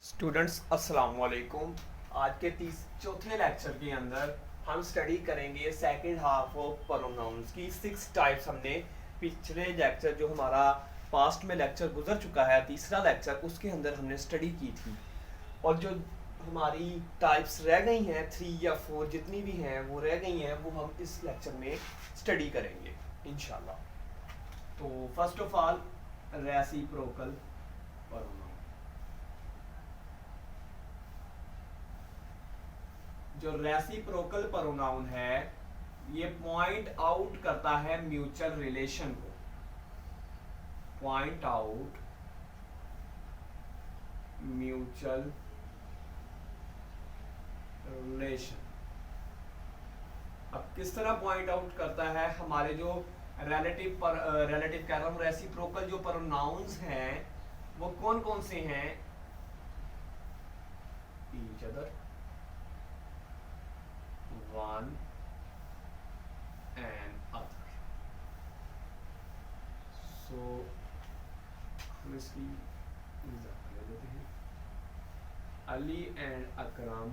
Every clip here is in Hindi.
स्टूडेंट्स अस्सलाम वालेकुम। आज के चौथे लेक्चर के अंदर हम स्टडी करेंगे सेकंड हाफ ऑफ प्रोनाउंस की 6 टाइप्स। हमने पिछले लेक्चर जो हमारा पास्ट में लेक्चर गुजर चुका है, तीसरा लेक्चर, उसके अंदर हमने स्टडी की थी। और जो हमारी टाइप्स रह गई हैं 3 या 4 जितनी भी हैं वो रह गई हैं, वो हम इस लेक्चर में स्टडी करेंगे इंशाल्लाह। तो first of all reciprocal pronoun. जो रेसिप्रोकल प्रोनाउन है ये पॉइंट आउट करता है म्यूचुअल रिलेशन को। Point out mutual relation. अब किस तरह पॉइंट आउट करता है? हमारे जो रिलेटिव कह रहा हूं, रेसिप्रोकल जो प्रोनाउंस हैं वो कौन कौन से हैं? Each other, one and other. So हम इसकी एग्जाम्पल ले लेते हैं। Ali and Akram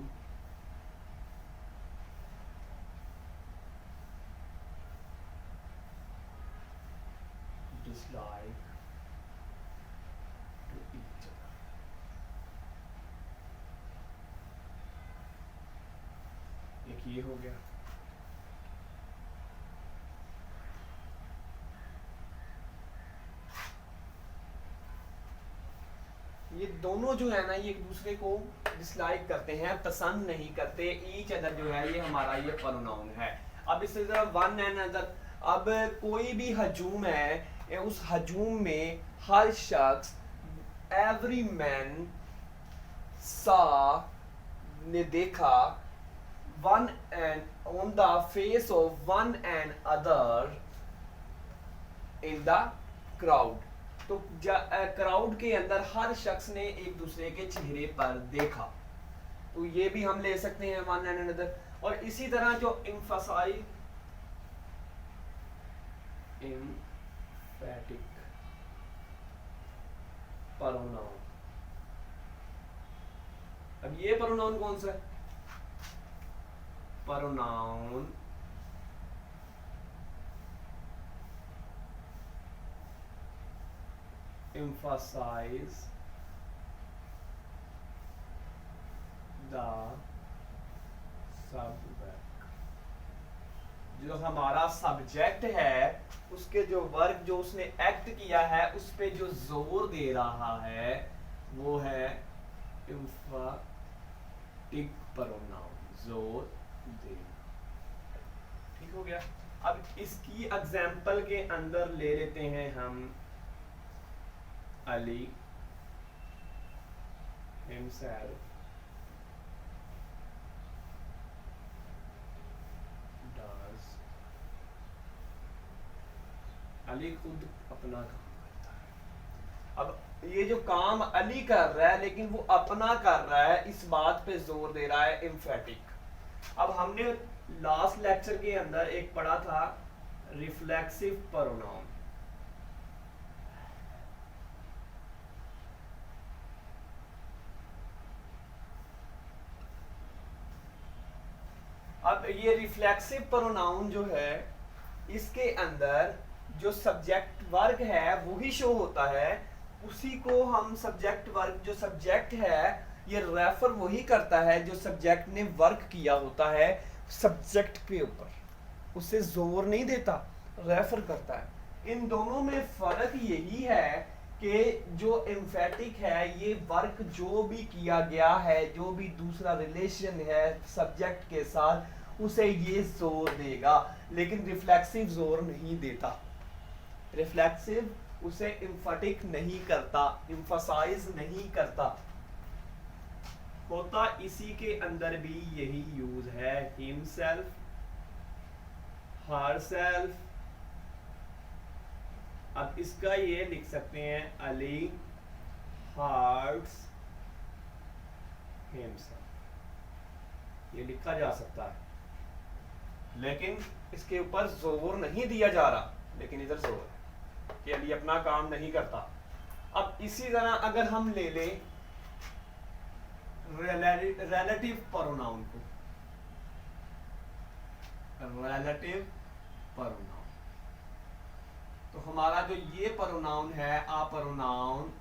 dislike to each other. एक ये हो गया। ये दोनों जो है ना, ये एक दूसरे को डिसलाइक करते हैं, पसंद नहीं करते। ईच अदर जो है ये हमारा ये प्रोनाउन है। अब इससे जरा वन एंड अदर। अब कोई भी हजूम है, उस हजूम में हर शख्स, एवरी मैन सा, ने देखा, one and on the face of one and other in the crowd. तो क्राउड के अंदर हर शख्स ने एक दूसरे के चेहरे पर देखा, तो ये भी हम ले सकते हैं वन एंड अनदर। और इसी तरह जो एम्फसाइज, एम्फैटिक प्रोनाउन। अब ये प्रोनाउन कौन सा है? Pronoun emphasize the subject। जो हमारा सब्जेक्ट है उसके जो वर्क जो उसने एक्ट किया है उस पे जो जोर दे रहा है वो है एम्फैटिक प्रोनाउन, जोर देना। ठीक हो गया। अब इसकी एग्जाम्पल के अंदर ले लेते हैं हम Ali himself does। अली खुद अपना काम करता है। अब ये जो काम अली कर रहा है लेकिन वो अपना कर रहा है, इस बात पे जोर दे रहा है एम्फैटिक। अब हमने लास्ट लेक्चर के अंदर एक पढ़ा था रिफ्लेक्सिव प्रोनाउन। अब ये रिफ्लेक्सिव प्रोनाउन जो है इसके अंदर जो सब्जेक्ट वर्ग है वही शो होता है, उसी को हम सब्जेक्ट वर्ग, जो सब्जेक्ट है ये रेफर वही करता है जो सब्जेक्ट ने वर्क किया होता है सब्जेक्ट के ऊपर, उसे जोर नहीं देता, रेफर करता है। इन दोनों में फर्क यही है कि जो एम्फैटिक है ये वर्क जो भी किया गया है, जो भी दूसरा रिलेशन है सब्जेक्ट के साथ, उसे ये जोर देगा, लेकिन रिफ्लेक्सिव जोर नहीं देता। रिफ्लेक्सिव उसे एम्फैटिक नहीं करता, एम्फसाइज नहीं करता। होता इसी के अंदर भी यही यूज है, हिमसेल्फ, हरसेल्फ। अब इसका ये लिख सकते हैं अली हार्ट्स हिमसेल्फ, ये लिखा जा सकता है, लेकिन इसके ऊपर जोर नहीं दिया जा रहा, लेकिन इधर जोर है कि अली अपना काम नहीं करता। अब इसी तरह अगर हम ले लें रिलेटिव प्रोनाउन को, रिलेटिव प्रोनाउन। तो हमारा जो ये प्रोनाउन है a pronoun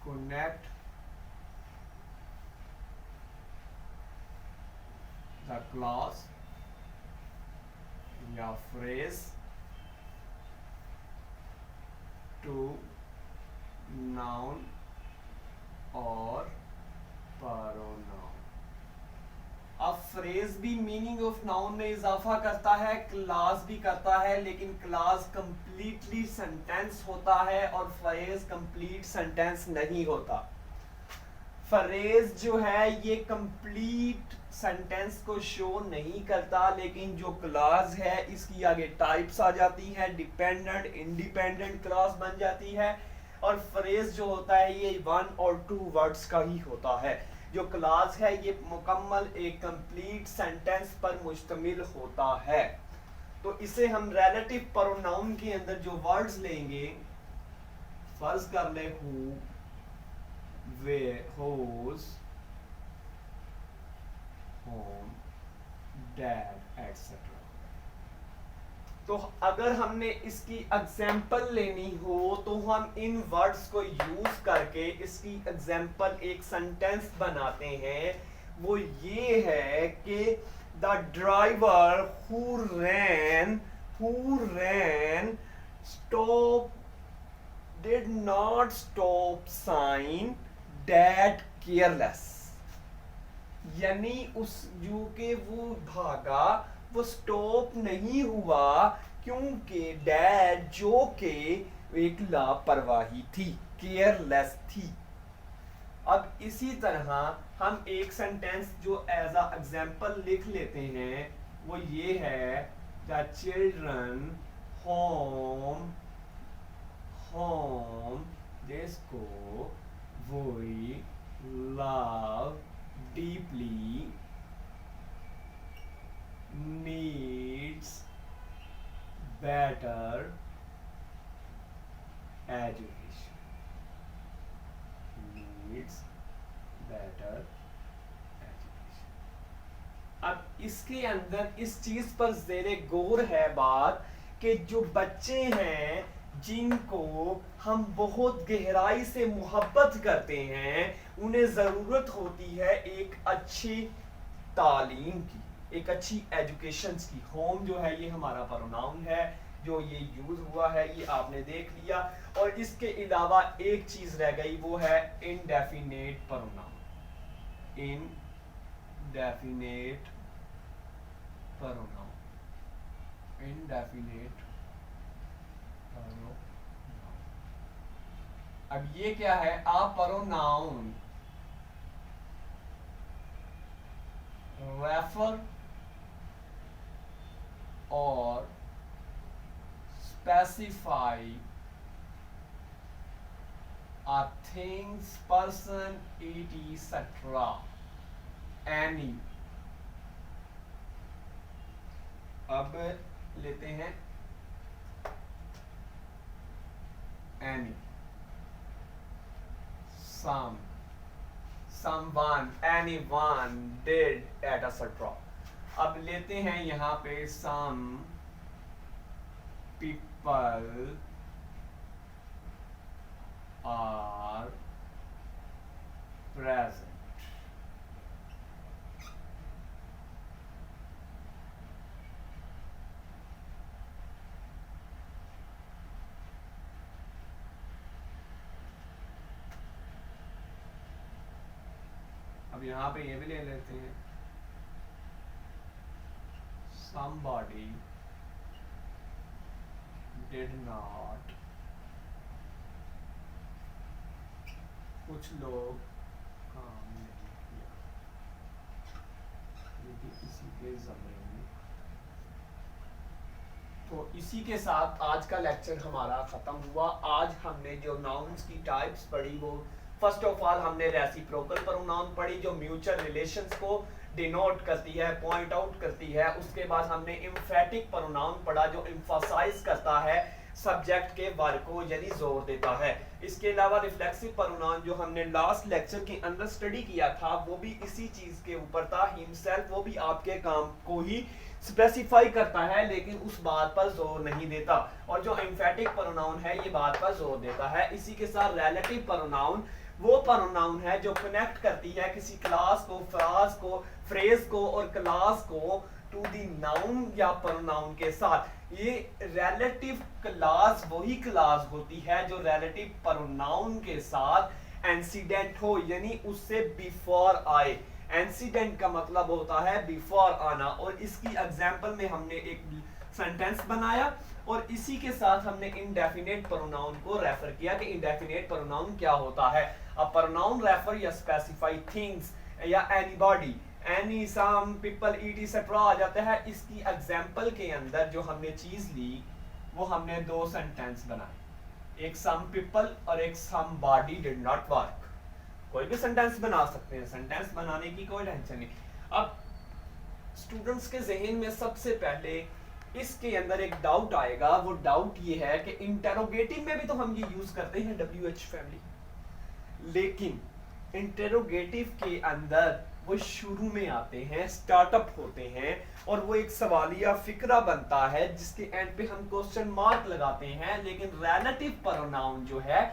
connect the clause या phrase to noun और pronoun। अब फ्रेज भी मीनिंग ऑफ नाउन में इजाफा करता है, क्लास भी करता है, लेकिन क्लास कंप्लीटली सेंटेंस होता है और फ्रेज कंप्लीट सेंटेंस नहीं होता। फ्रेज जो है ये कंप्लीट सेंटेंस को शो नहीं करता, लेकिन जो क्लास है इसकी आगे टाइप्स आ जाती हैं, डिपेंडेंट इंडिपेंडेंट क्लास बन जाती है। और फ्रेज जो होता है ये 1 और 2 वर्ड्स का ही होता है। जो क्लास है ये मुकम्मल एक कंप्लीट सेंटेंस पर मुश्तमिल होता है। तो इसे हम रिलेटिव प्रोनाउन के अंदर जो वर्ड्स लेंगे, फर्ज कर ले who, way, whose, whom, that etcetera. तो अगर हमने इसकी एग्जाम्पल लेनी हो तो हम इन वर्ड्स को यूज करके इसकी एग्जाम्पल एक सेंटेंस बनाते हैं। वो ये है कि the driver who ran stop did not stop sign that careless. यानी उस जो के वो भागा वो स्टॉप नहीं हुआ क्योंकि डैड जो के एक लापरवाही थी, केयरलेस थी। अब इसी तरह हम एक सेंटेंस जो एज अ एग्जाम्पल लिख लेते हैं, वो ये है द चिल्ड्रन होम जिसको we love deeply needs better education, needs better education। अब इसके अंदर इस चीज पर ज़ेरे गौर है बात कि जो बच्चे हैं जिनको हम बहुत गहराई से मोहब्बत करते हैं, उन्हें ज़रूरत होती है एक अच्छी तालीम की, एक अच्छी एजुकेशन की। होम जो है ये हमारा प्रोनाउन है जो ये यूज हुआ है, ये आपने देख लिया। और इसके अलावा एक चीज रह गई, वो है indefinite pronoun. Indefinite pronoun, indefinite pronoun. अब ये क्या है? A pronoun refer or specify a things, person, etc. any। अब लेते हैं any, some, someone, anyone, did, etc. अब लेते हैं यहाँ पे some people are present। अब यहाँ पे ये भी ले लेते हैं somebody did not, कुछ लोग काम नहीं किया, ये भी इसी के ज़मीन में। तो इसी के साथ आज का लेक्चर हमारा ख़त्म हुआ। आज हमने जो नाउन्स की टाइप्स पढ़ी, वो फर्स्ट ऑफ ऑल हमने रेसिप्रोकल प्रोनाउन पढ़ी जो म्यूचुअल रिलेशंस को डिनोट करती है, पॉइंट आउट करती है। उसके बाद हमने एम्फेटिक प्रोनाउन पढ़ा जो एम्फसाइज करता है सब्जेक्ट के वर्ग को यानी जोर देता है। इसके अलावा रिफ्लेक्सिव प्रोनाउन जो हमने लास्ट लेक्चर के अंदर स्टडी किया था वो भी इसी चीज के ऊपर था, हिमसेल्फ, वो भी आपके काम को ही स्पेसिफाई करता है लेकिन उस बात पर जोर नहीं देता। और जो एम्फेटिक प्रोनाउन है ये बात पर जोर देता है। इसी के साथ रिलेटिव प्रोनाउन वो प्रोनाउन है जो कनेक्ट करती है किसी क्लास को, फ्रेज को और क्लास को टू दी नाउन या प्रोनाउन के साथ। ये रिलेटिव क्लास वही क्लास होती है जो रिलेटिव प्रोनाउन के साथ एंसीडेंट हो, यानी उससे बिफोर आए। एंसीडेंट का मतलब होता है बिफोर आना। और इसकी एग्जांपल में हमने एक सेंटेंस बनाया और इसी के साथ हमने इंडेफिनिट प्रोनाउन को रेफर किया कि इंडेफिनिट प्रोनाउन क्या होता है। अब प्रोनाउन रेफर या स्पेसिफाई थिंग्स या anybody, any, some, people, it, etcetera आ जाता है। इसकी एग्जांपल के अंदर जो हमने चीज ली वो हमने दो सेंटेंस बनाए, एक सम पीपल और एक some body did not work. कोई भी सेंटेंस बना सकते हैं, सेंटेंस बनाने की कोई टेंशन नहीं। अब स्टूडेंट्स के जहन में सबसे पहले इसके अंदर एक डाउट आएगा, वो डाउट ये है कि इंटेरोगेटिव में भी तो हम ये यूज करते हैं WH फैमिली, लेकिन इंटेरोगेटिव के अंदर वो शुरू में आते हैं, स्टार्टअप होते हैं और वो एक सवालिया फिक्रा बनता है जिसके एंड पे हम क्वेश्चन मार्क लगाते हैं। लेकिन रिलेटिव प्रोनाउन जो है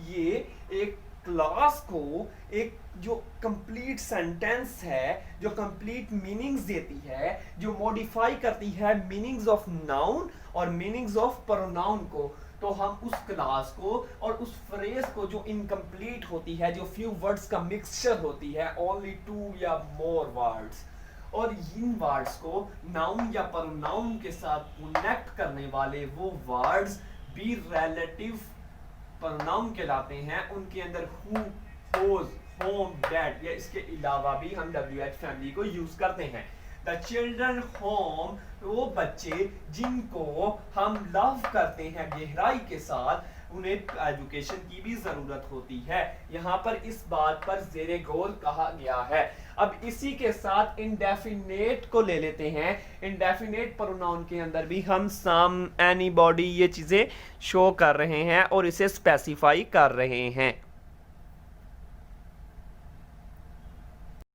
ये एक क्लास को एक जो कंप्लीट सेंटेंस है, जो कंप्लीट मीनिंग्स देती है, जो मॉडिफाई करती है मीनिंग्स ऑफ नाउन और मीनिंग्स ऑफ प्रोनाउन को, तो हम उस क्लास को और उस फ्रेज को जो इनकम्प्लीट होती है, जो फ्यू वर्ड्स का मिक्सचर होती है, ओनली 2 या मोर वर्ड्स, और इन वर्ड्स को नाउन या प्रोनाउन के साथ कनेक्ट करने वाले वो वर्ड्स भी रिलेटिव प्रोनाउन कहलाते हैं। उनके अंदर हु, होज, होम, दैट या इसके अलावा भी हम WH फैमिली को यूज करते हैं। द चिल्ड्रन होम, वो बच्चे जिनको हम लव करते हैं गहराई के साथ, उन्हें एजुकेशन की भी जरूरत होती है। यहाँ पर इस बात पर ज़ेरे गौर कहा गया है। अब इसी के साथ इंडेफिनेट को ले लेते हैं। इंडेफिनेट प्रोनाउन के अंदर भी हम सम, एनीबॉडी ये चीजें शो कर रहे हैं और इसे स्पेसिफाई कर रहे हैं।